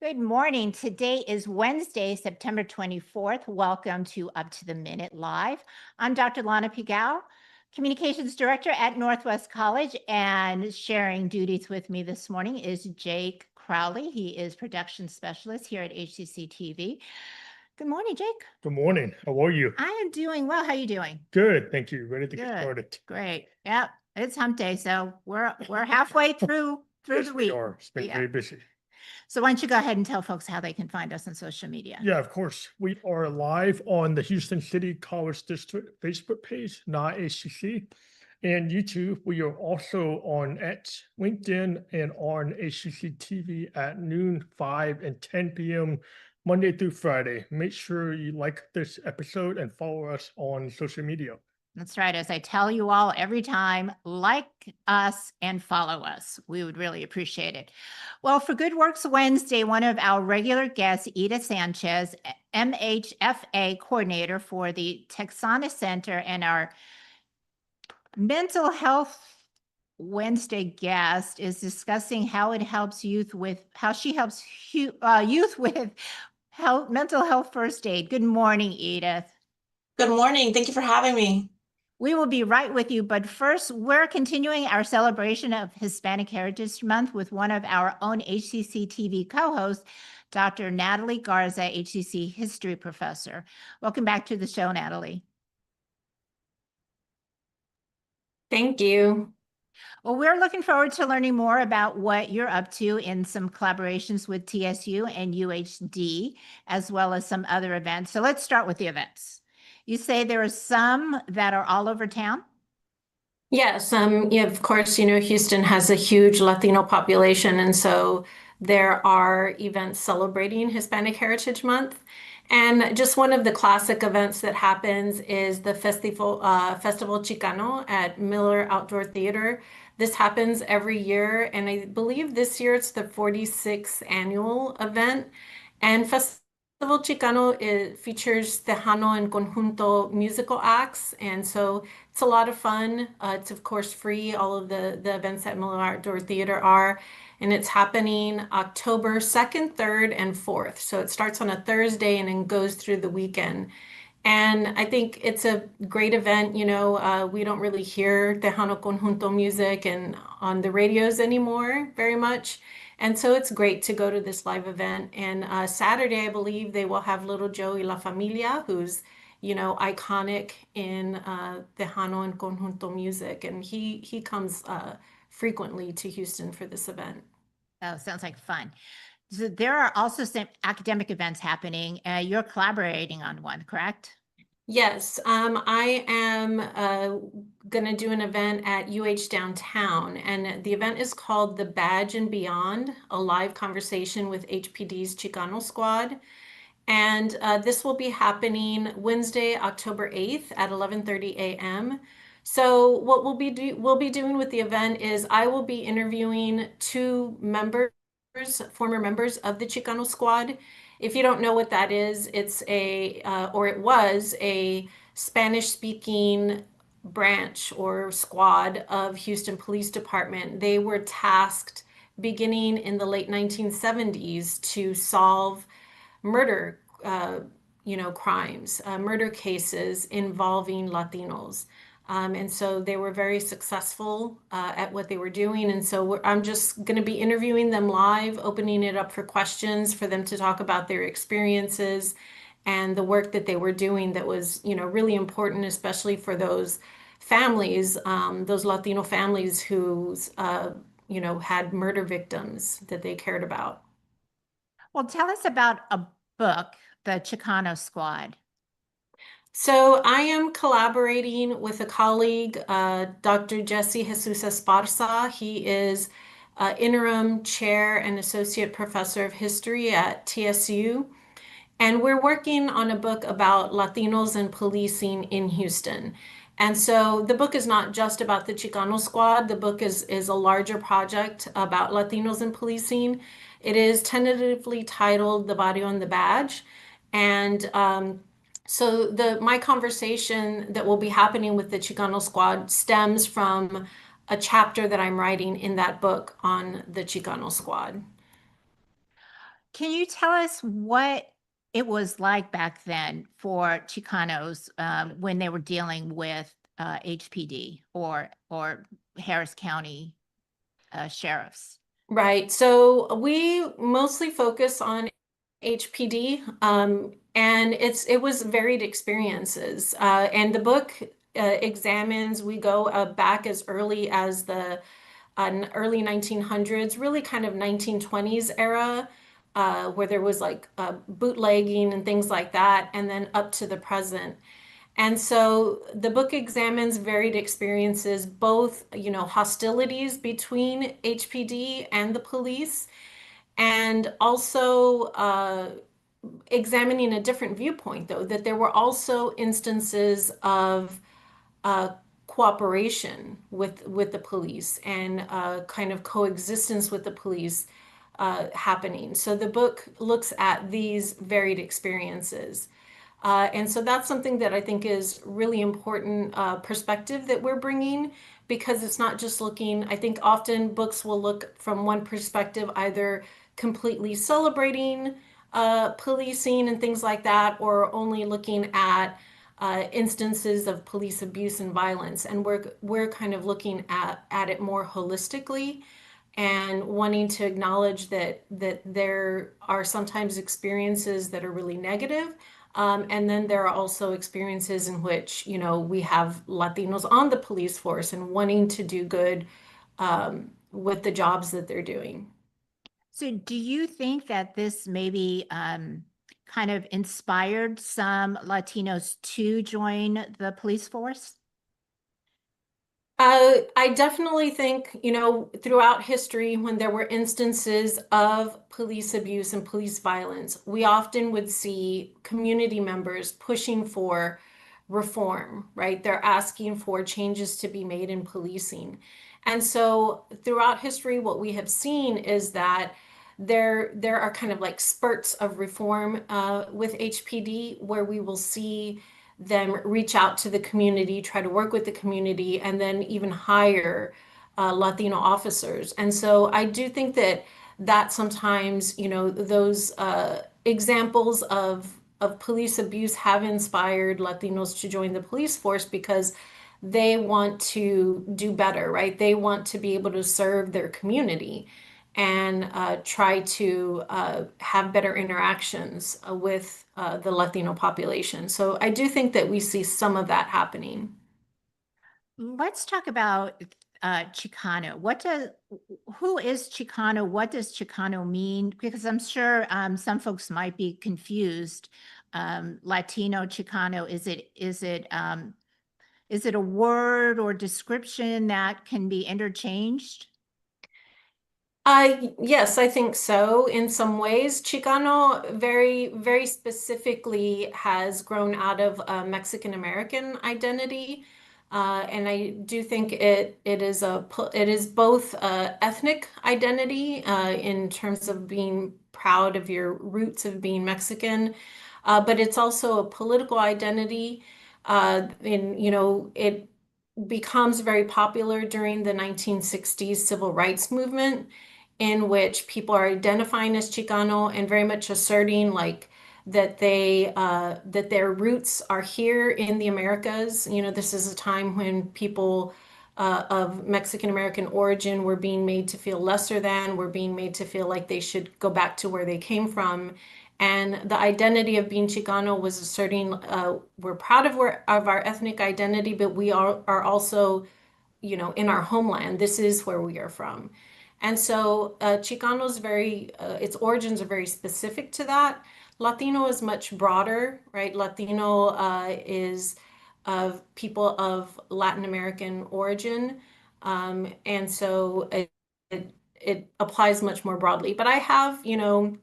Good morning. Today is Wednesday, September 24th. Welcome to Up to the Minute Live. I'm Dr. Lana Pigao, Communications Director at Northwest College, and sharing duties with me this morning is Jake Crowley. He is Production Specialist here at HCCTV. Good morning, Jake. Good morning. How are you? I am doing well. How are you doing? Good, thank you. Ready to get Good. started. Great. Yep. It's hump day, so we're halfway through Yes, the we week. are. It's been Yeah. very busy. So why don't you go ahead and tell folks how they can find us on social media? Yeah, of course. We are live on the Houston City College District Facebook page, not HCC, and YouTube. We are also on X, LinkedIn, and on HCC TV at noon, 5 and 10 p.m. Monday through Friday. Make sure you like this episode and follow us on social media. That's right. As I tell you all every time, like us and follow us. We would really appreciate it. Well, for Good Works Wednesday, one of our regular guests, Edith Sanchez, MHFA Coordinator for the Texana Center, and our Mental Health Wednesday guest is discussing how it helps youth with, how she helps youth with mental health first aid. Good morning, Edith. Good morning. Thank you for having me. We will be right with you, but first, we're continuing our celebration of Hispanic Heritage Month with one of our own HCC TV co-hosts, Dr. Natalie Garza, HCC History Professor. Welcome back to the show, Natalie. Thank you. Well, we're looking forward to learning more about what you're up to in some collaborations with TSU and UHD, as well as some other events. So let's start with the events. You say there are some that are all over town? Yes, yeah, of course, Houston has a huge Latino population, and so there are events celebrating Hispanic Heritage Month. And just one of the classic events that happens is the Festival Chicano at Miller Outdoor Theater. This happens every year, and I believe this year it's the 46th annual event. And Festival Chicano features Tejano and Conjunto musical acts, and so it's a lot of fun. It's of course free. All of the events at Miller Outdoor Theater are, and it's happening October 2nd, 3rd, and 4th. So it starts on a Thursday and then goes through the weekend. And I think it's a great event. We don't really hear Tejano Conjunto music and on the radios anymore very much. And so it's great to go to this live event. And Saturday, I believe they will have Little Joe y La Familia, who's, iconic in Tejano and Conjunto music. And he comes frequently to Houston for this event. Oh, sounds like fun. So there are also some academic events happening. You're collaborating on one, correct? Yes, I am going to do an event at UH Downtown, and the event is called The Badge and Beyond, a live conversation with HPD's Chicano Squad. And this will be happening Wednesday, October 8th at 11:30 a.m. So what we'll be doing with the event is I will be interviewing two former members of the Chicano Squad. If you don't know what that is, it's it was a Spanish-speaking branch or squad of Houston Police Department. They were tasked beginning in the late 1970s to solve murder, crimes, murder cases involving Latinos. And so they were very successful at what they were doing. And so I'm just going to be interviewing them live, opening it up for questions for them to talk about their experiences and the work that they were doing that was, really important, especially for those families, those Latino families who, had murder victims that they cared about. Well, tell us about a book, The Chicano Squad. So I am collaborating with a colleague, Dr. Jesse Jesus Esparza. He is interim chair and associate professor of history at TSU. And we're working on a book about Latinos and policing in Houston. And so the book is not just about the Chicano Squad. The book is a larger project about Latinos and policing. It is tentatively titled The Barrio and The Badge. And so my conversation that will be happening with the Chicano Squad stems from a chapter that I'm writing in that book on the Chicano Squad. Can you tell us what it was like back then for Chicanos when they were dealing with HPD or Harris County sheriffs? Right. So we mostly focus on HPD, and it was varied experiences. And the book examines, we go back as early as the early 1900s, really kind of 1920s era, where there was like bootlegging and things like that, and then up to the present. And so the book examines varied experiences, both, hostilities between HPD and the police, and also examining a different viewpoint, though, that there were also instances of uh, cooperation with the police and kind of coexistence with the police happening. So the book looks at these varied experiences. And so that's something that I think is really important perspective that we're bringing, because it's not just looking, I think often books will look from one perspective, either completely celebrating policing and things like that, or only looking at instances of police abuse and violence. And we're kind of looking at it more holistically and wanting to acknowledge that there are sometimes experiences that are really negative. And then there are also experiences in which, we have Latinos on the police force and wanting to do good with the jobs that they're doing. So do you think that this maybe kind of inspired some Latinos to join the police force? I definitely think, throughout history, when there were instances of police abuse and police violence, we often would see community members pushing for reform, right? They're asking for changes to be made in policing. And so throughout history, what we have seen is that there are kind of like spurts of reform with HPD, where we will see them reach out to the community, try to work with the community, and then even hire Latino officers. And so I do think that sometimes, those examples of police abuse have inspired Latinos to join the police force, because they want to do better, right? They want to be able to serve their community and try to have better interactions with the Latino population. So I do think that we see some of that happening. Let's talk about Chicano. Who is Chicano? What does Chicano mean? Because I'm sure some folks might be confused. Latino, Chicano, is it a word or description that can be interchanged? Yes, I think so in some ways. Chicano very, very specifically has grown out of a Mexican American identity. And I do think it is both ethnic identity in terms of being proud of your roots of being Mexican, but it's also a political identity. It becomes very popular during the 1960s civil rights movement, in which people are identifying as Chicano and very much asserting like that that their roots are here in the Americas. This is a time when people of Mexican American origin were being made to feel lesser than, were being made to feel like they should go back to where they came from. And the identity of being Chicano was asserting we're proud of our ethnic identity, but we are also, in our homeland. This is where we are from. And so Chicano is its origins are very specific to that. Latino is much broader, right? Latino is of people of Latin American origin. And so it applies much more broadly. But I have, and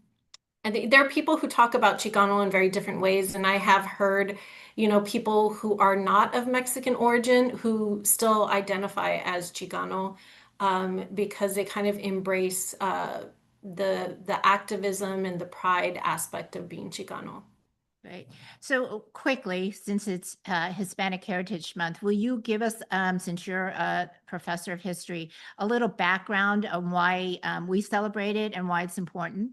there are people who talk about Chicano in very different ways. And I have heard, people who are not of Mexican origin who still identify as Chicano because they kind of embrace the activism and the pride aspect of being Chicano. Right. So quickly, since it's Hispanic Heritage Month, will you give us, since you're a professor of history, a little background on why we celebrate it and why it's important?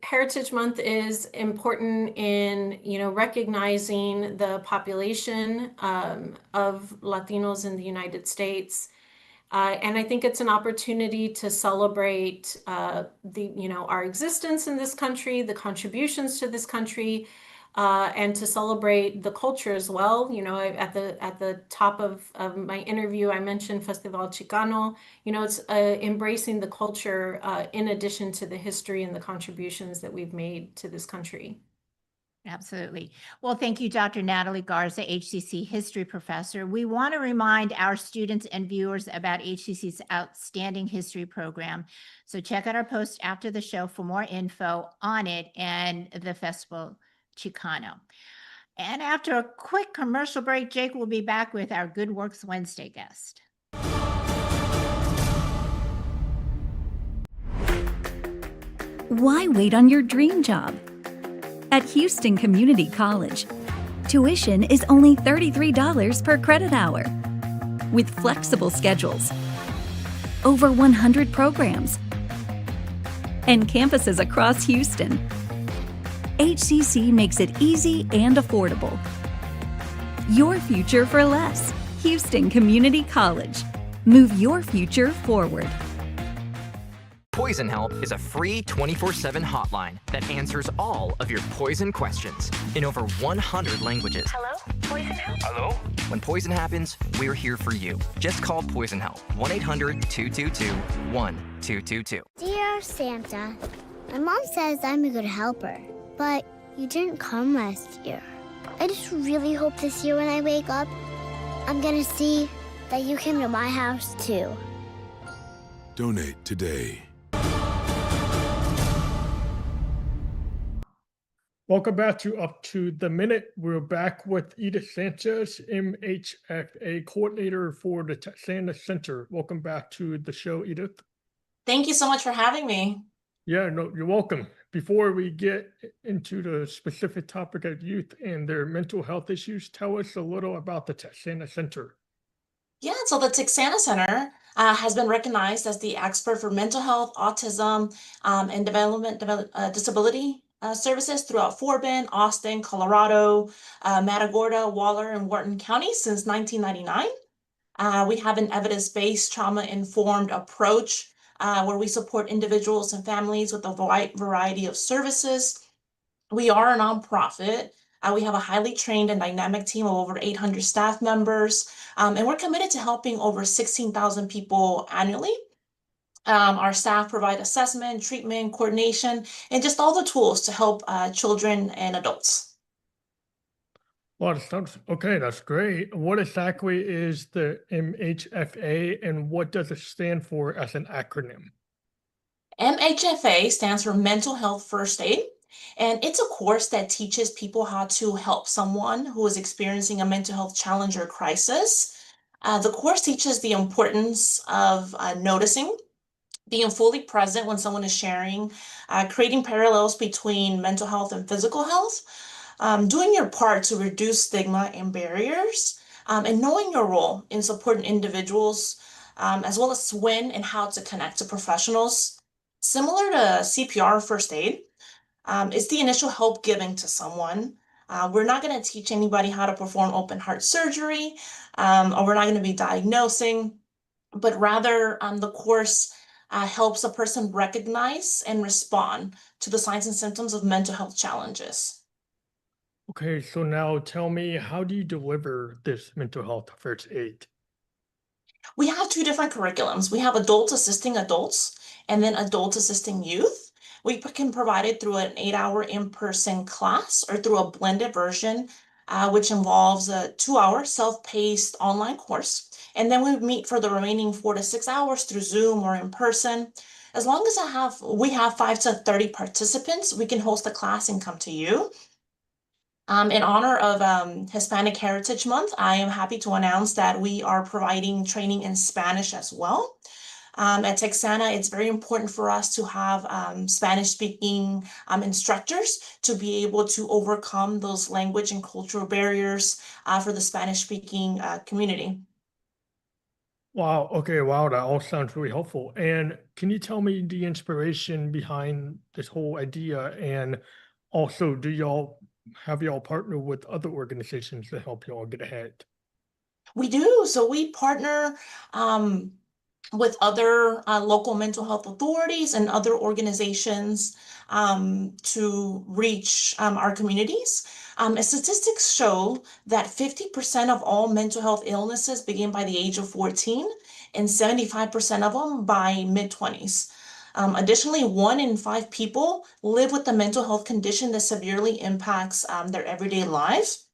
Heritage Month is important in, recognizing the population of Latinos in the United States. And I think it's an opportunity to celebrate our existence in this country, the contributions to this country, and to celebrate the culture as well. At the top of my interview, I mentioned Festival Chicano. It's embracing the culture in addition to the history and the contributions that we've made to this country. Absolutely. Well, thank you, Dr. Natalie Garza, HCC history professor. We want to remind our students and viewers about HCC's outstanding history program. So check out our post after the show for more info on it and the Festival Chicano. And after a quick commercial break, Jake will be back with our Good Works Wednesday guest. Why wait on your dream job? At Houston Community College, tuition is only $33 per credit hour, with flexible schedules, over 100 programs, and campuses across Houston. HCC makes it easy and affordable. Your future for less. Houston Community College. Move your future forward. Poison Help is a free 24/7 hotline that answers all of your poison questions in over 100 languages. Hello? Poison Help? Hello? When poison happens, we're here for you. Just call Poison Help, 1-800-222-1222. Dear Santa, my mom says I'm a good helper, but you didn't come last year. I just really hope this year when I wake up, I'm gonna see that you came to my house too. Donate today. Welcome back to Up to the Minute. We're back with Edith Sanchez, MHFA Coordinator for the Texana Center. Welcome back to the show, Edith. Thank you so much for having me. Yeah, no, you're welcome. Before we get into the specific topic of youth and their mental health issues, tell us a little about the Texana Center. Yeah, so the Texana Center has been recognized as the expert for mental health, autism, and disability services throughout Fort Bend, Austin, Colorado, Matagorda, Waller, and Wharton County since 1999. We have an evidence-based, trauma-informed approach where we support individuals and families with a wide variety of services. We are a nonprofit. We have a highly trained and dynamic team of over 800 staff members, and we're committed to helping over 16,000 people annually. Our staff provide assessment, treatment, coordination, and just all the tools to help children and adults. Well, okay, that's great. What exactly is the MHFA and what does it stand for as an acronym? MHFA stands for Mental Health First Aid, and it's a course that teaches people how to help someone who is experiencing a mental health challenge or crisis. The course teaches the importance of noticing, being fully present when someone is sharing, creating parallels between mental health and physical health, doing your part to reduce stigma and barriers, and knowing your role in supporting individuals, as well as when and how to connect to professionals. Similar to CPR first aid, it's the initial help giving to someone. We're not going to teach anybody how to perform open heart surgery, or we're not going to be diagnosing, but rather the course helps a person recognize and respond to the signs and symptoms of mental health challenges. Okay, so now tell me, how do you deliver this mental health first aid? We have two different curriculums. We have adults assisting adults and then adults assisting youth. We can provide it through an 8-hour in-person class or through a blended version, which involves a 2-hour self-paced online course. And then we meet for the remaining 4 to 6 hours through Zoom or in person. As long as we have 5 to 30 participants, we can host a class and come to you. In honor of Hispanic Heritage Month, I am happy to announce that we are providing training in Spanish as well. At Texana, it's very important for us to have Spanish-speaking instructors to be able to overcome those language and cultural barriers for the Spanish-speaking community. Wow. Okay. Wow. That all sounds really helpful. And can you tell me the inspiration behind this whole idea? And also, have y'all partner with other organizations to help y'all get ahead? We do. So we partner with other local mental health authorities and other organizations to reach our communities. Statistics show that 50% of all mental health illnesses begin by the age of 14 and 75% of them by mid-20s. Additionally, 1 in 5 people live with a mental health condition that severely impacts their everyday lives.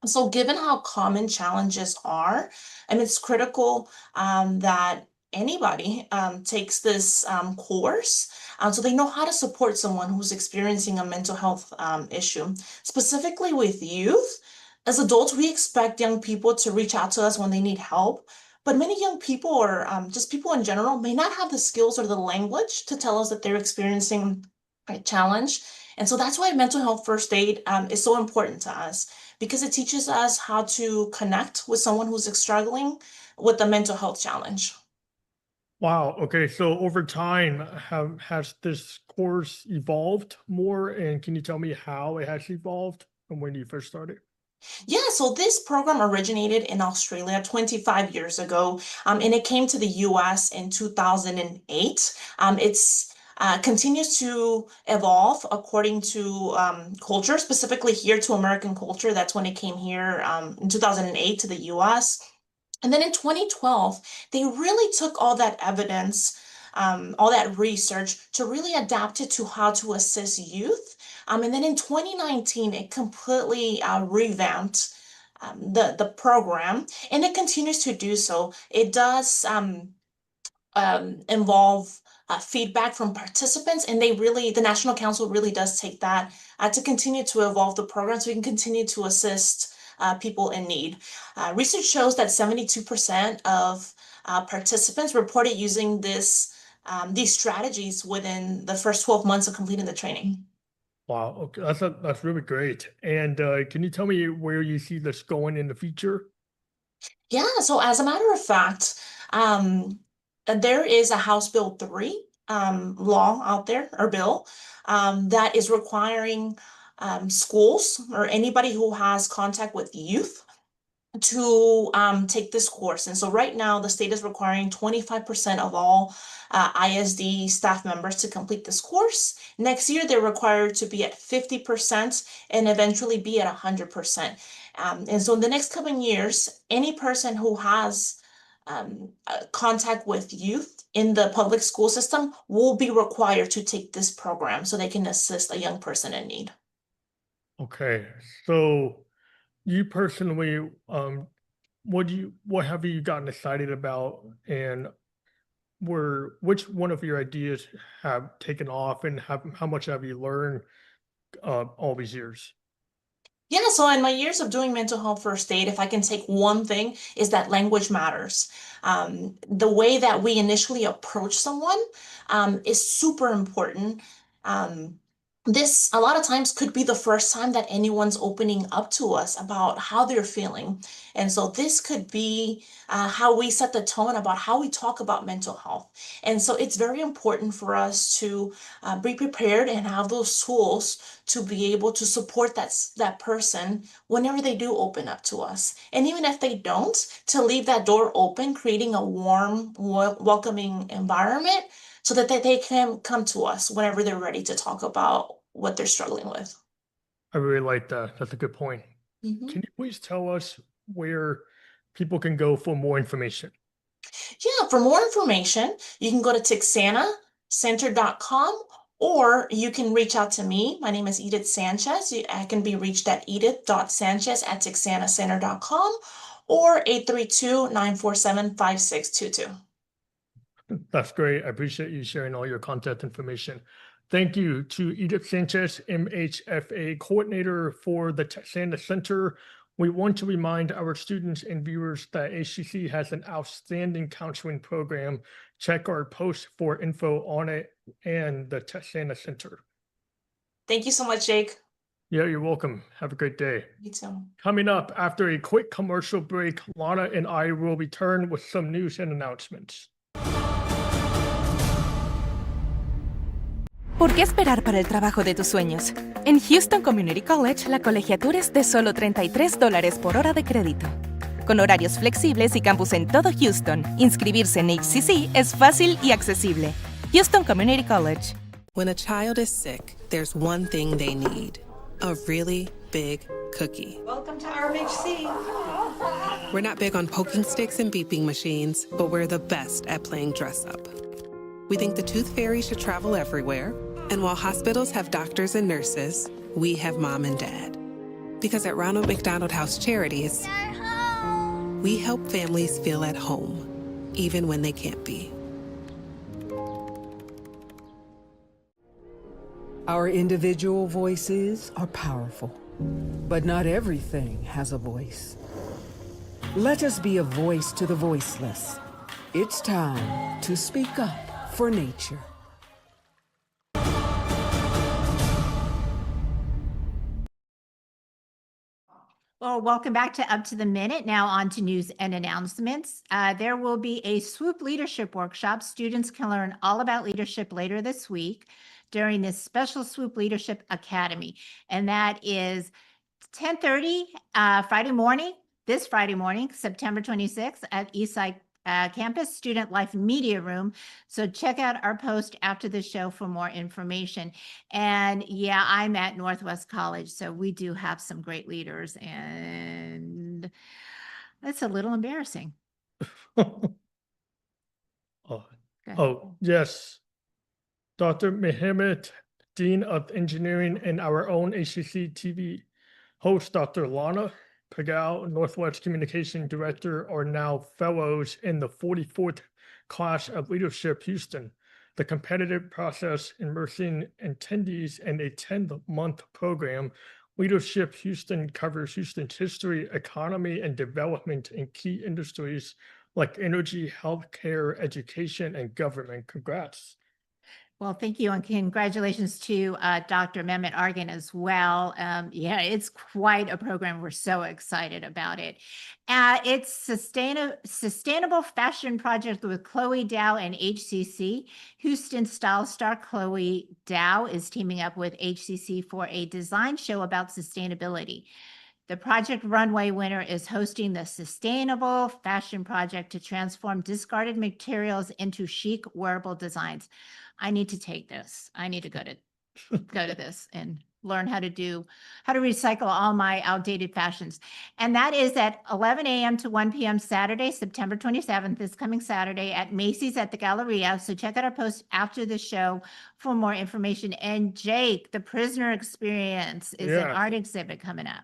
So given how common challenges are, and it's critical that anybody takes this course so they know how to support someone who's experiencing a mental health issue. Specifically with youth, as adults, we expect young people to reach out to us when they need help. But many young people or just people in general may not have the skills or the language to tell us that they're experiencing a challenge. And so that's why mental health first aid is so important to us because it teaches us how to connect with someone who's struggling with a mental health challenge. Wow. Okay. So over time, has this course evolved more? And can you tell me how it has evolved from when you first started? Yeah, so this program originated in Australia 25 years ago, and it came to the US in 2008. It's continues to evolve according to culture, specifically here to American culture. That's when it came here in 2008 to the US. And then in 2012, they really took all that evidence, all that research to really adapt it to how to assist youth. And then in 2019, it completely revamped the program, and it continues to do so. It does involve feedback from participants, and the National Council really does take that to continue to evolve the program so we can continue to assist people in need. Research shows that 72% of participants reported using these strategies within the first 12 months of completing the training. Wow. Okay. That's really great. And can you tell me where you see this going in the future? Yeah, so as a matter of fact, there is a House Bill 3 law out there, or bill, that is requiring schools or anybody who has contact with youth to take this course. And so right now, the state is requiring 25% of all ISD staff members to complete this course. Next year, they're required to be at 50% and eventually be at 100%. And so in the next coming years, any person who has contact with youth in the public school system will be required to take this program so they can assist a young person in need. Okay. So you personally, what have you gotten excited about, and which one of your ideas have taken off, and how much have you learned all these years? Yeah, so in my years of doing mental health first aid, if I can take one thing, is that language matters. The way that we initially approach someone is super important. This a lot of times could be the first time that anyone's opening up to us about how they're feeling. And so this could be how we set the tone about how we talk about mental health. And so it's very important for us to be prepared and have those tools to be able to support that person whenever they do open up to us. And even if they don't, to leave that door open, creating a warm, welcoming environment so that they can come to us whenever they're ready to talk about what they're struggling with. I really like that. That's a good point. Mhm. Can you please tell us where people can go for more information? Yeah, for more information, you can go to texanacenter.com or you can reach out to me. My name is Edith Sanchez. I can be reached at edith.sanchez@texanacenter.com or 832-947-5622. That's great. I appreciate you sharing all your contact information. Thank you to Edith Sanchez, MHFA Coordinator for the Texana Center. We want to remind our students and viewers that HCC has an outstanding counseling program. Check our post for info on it and the Texana Center. Thank you so much, Jake. Yeah, you're welcome. Have a great day. You too. Coming up after a quick commercial break, Lana and I will return with some news and announcements. ¿Por qué esperar para el trabajo de tus sueños? En Houston Community College, la colegiatura es de solo $33 por hora de crédito. Con horarios flexibles y campus en todo Houston, inscribirse en HCC es fácil y accesible. Houston Community College. When a child is sick, there's one thing they need. A really big cookie. Welcome to RMHC. We're not big on poking sticks and beeping machines, but we're the best at playing dress up. We think the tooth fairy should travel everywhere, and while hospitals have doctors and nurses, we have mom and dad. Because at Ronald McDonald House Charities, we help families feel at home, even when they can't be. Our individual voices are powerful, but not everything has a voice. Let us be a voice to the voiceless. It's time to speak up for nature. Well, welcome back to Up to the Minute. Now on to news and announcements. There will be a Swoop Leadership workshop. Students can learn all about leadership later this week during this special Swoop Leadership Academy. And that is 10:30 Friday morning, this Friday morning, September 26th at Eastside Campus Student Life Media Room. So check out our post after the show for more information. And yeah, I'm at Northwest College, so we do have some great leaders, and that's a little embarrassing. Yes. Dr. Mohammed, Dean of Engineering, and our own HCCTV host, Dr. Lana Pagal, Northwest Communication Director, are now fellows in the 44th class of Leadership Houston. The competitive process immersing attendees in a 10-month program. Leadership Houston covers Houston's history, economy, and development in key industries like energy, healthcare, education, and government. Congrats. Well, thank you, and congratulations to Dr. Mehmet Argan as well. Yeah, it's quite a program. We're so excited about it. It's Sustainable Fashion Project with Chloe Dow and HCC. Houston style star Chloe Dow is teaming up with HCC for a design show about sustainability. The Project Runway winner is hosting the Sustainable Fashion Project to transform discarded materials into chic wearable designs. I need to take this. I need to go to this and learn how to recycle all my outdated fashions. And that is at 11 a.m. to 1 p.m. Saturday, September 27th, this coming Saturday at Macy's at the Galleria. So check out our post after the show for more information. And Jake, the Prisoner Experience is an art exhibit coming up.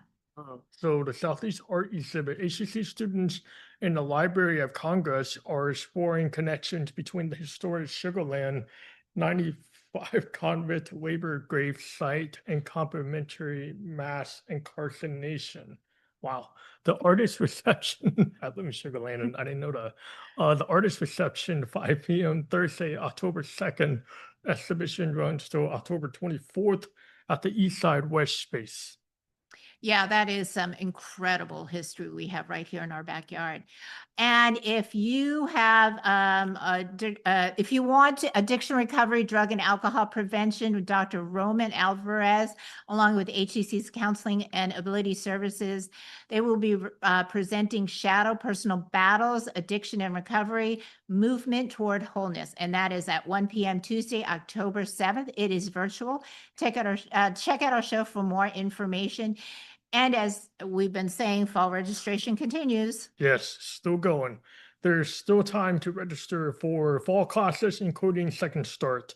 So the Southeast Art Exhibit, HCC students in the Library of Congress are exploring connections between the historic Sugarland 95 convict labor grave site and complementary mass incarceration. Wow. The artist reception at Sugarland, and I didn't know that. The artist reception, 5 p.m. Thursday, October 2nd. Exhibition runs till October 24th at the Eastside West Space. Yeah, that is some incredible history we have right here in our backyard. And if you have, if you want addiction recovery, drug and alcohol prevention with Dr. Roman Alvarez, along with HCC's Counseling and Ability Services, they will be presenting Shadow Personal Battles, Addiction and Recovery, Movement Toward Wholeness. And that is at 1 p.m. Tuesday, October 7th. It is virtual. Check out our show for more information. And as we've been saying, fall registration continues. Yes, still going. There's still time to register for fall classes, including Second Start.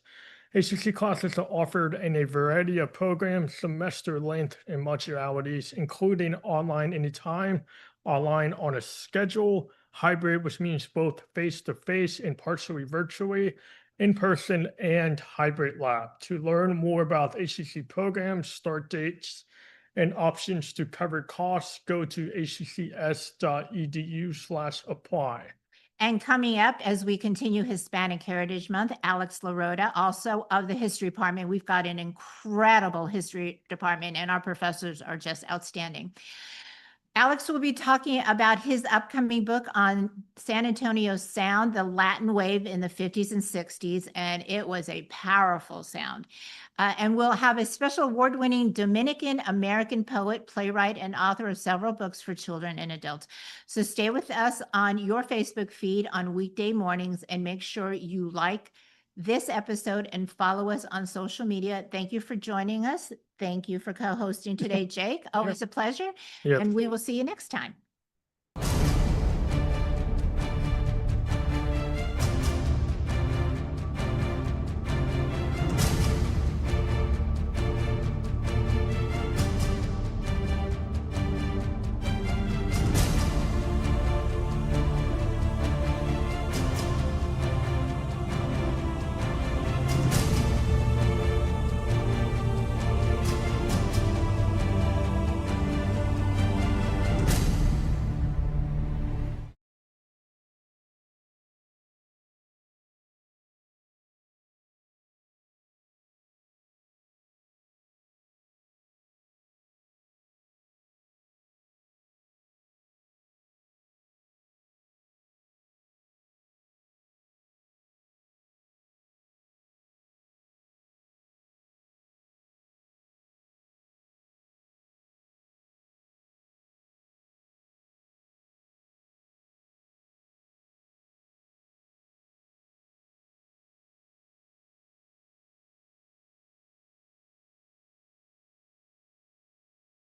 HCC classes are offered in a variety of programs, semester length, and modalities, including online anytime, online on a schedule, hybrid, which means both face-to-face and partially virtually, in-person, and hybrid lab. To learn more about HCC programs, start dates, and options to cover costs, go to hccs.edu/apply. And coming up as we continue Hispanic Heritage Month, Alex LaRota, also of the History Department. We've got an incredible History Department and our professors are just outstanding. Alex will be talking about his upcoming book on San Antonio sound, the Latin wave in the 50s and 60s, and it was a powerful sound. And we'll have a special award-winning Dominican-American poet, playwright, and author of several books for children and adults. So stay with us on your Facebook feed on weekday mornings and make sure you like this episode and follow us on social media. Thank you for joining us. Thank you for co-hosting today, Jake. Always a pleasure. Yep. And we will see you next time.